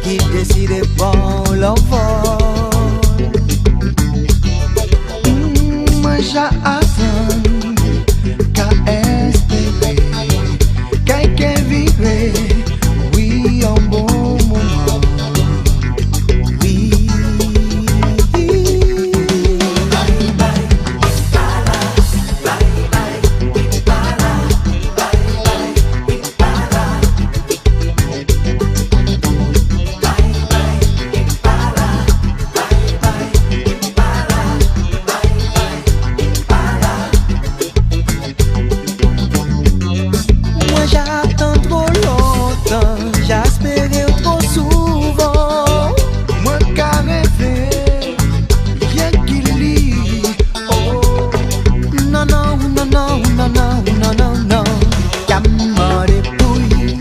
qui décide pour l'enfant. Moi j'attends qu'à espérer, quelqu'un vivrait, oui, un bon moment. Oui. Bye bye, Impala, bye bye, Impala, bye bye, Impala. Bye bye, Impala, bye bye, Impala, bye bye, Impala. Moi j'attends trop longtemps, j'espérais trop souvent. Moi qu'à rêver, rien qu'il lit. Oh, non, non, non, non, non, non, non, non, non. Qu'à m'en dépouille,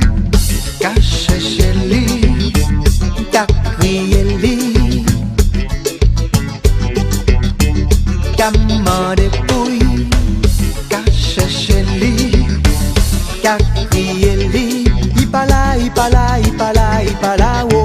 qu'à chercher lit, qu'à crier lit. Qu'à m'en dépouille, qu'à chercher lit, qu'à crier lit. Ipala, ipala, ipala, ipala, oh.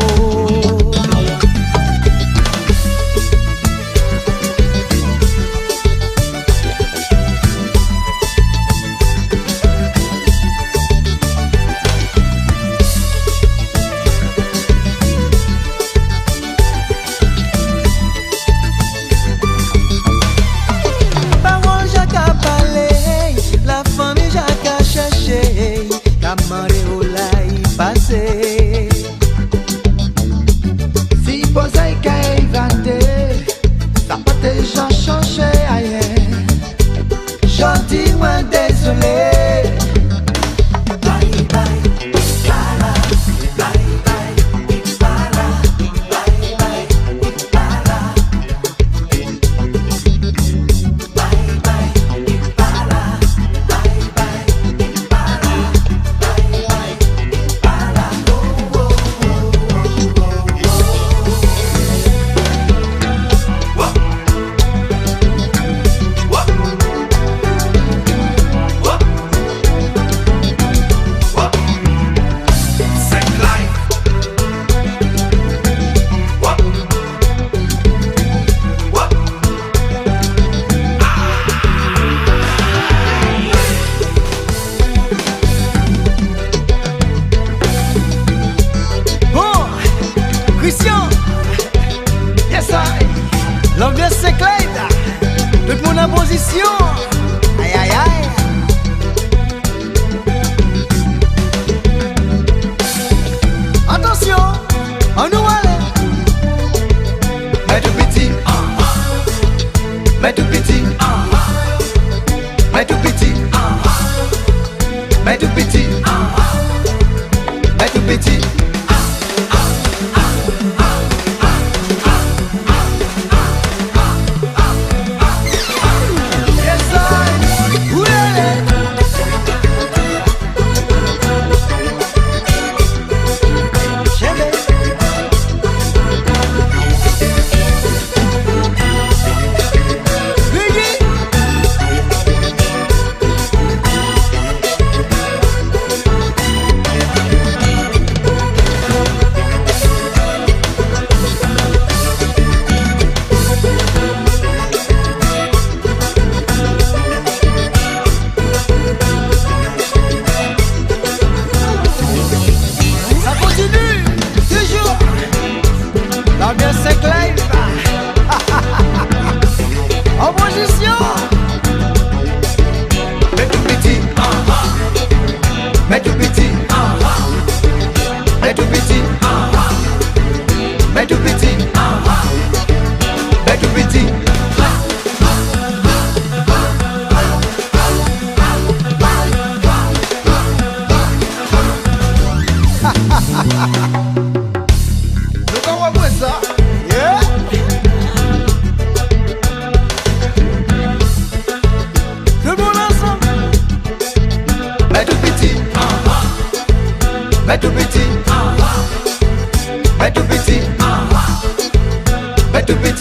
Parole Jacques a parlé, la famille Jacques a cherché, Kamare Ola y passé. Si posé qu'à éventer, ça pas déjà changé ailleurs. J'en dis moins désolé. Bye bye, Impala, bye bye, Impala, bye bye, Impala. Bye bye, Impala, bye bye, Impala, bye bye, Impala. Oh, oh, oh, oh, Bon, Christian, yes I. L'ambiance c'est clair, tout le monde en position. Aïe aïe aïe. Attention, on nous allait. Mais tout petit, mais tout petit, mais tout petit, mais tout petit, mais tout petit. Yes, I. Oulala. Chebe. Biggie. Ça continue, toujours. L'ambiance c'est clair. En position. Mais tout petit, mais tout petit, mais tout petit, mais tout petit, mais tout petit. Donc on va voir ça. Yeah. Tout le monde ensemble. Mais tout petit, mais tout petit, mais tout petit, mais tout petit.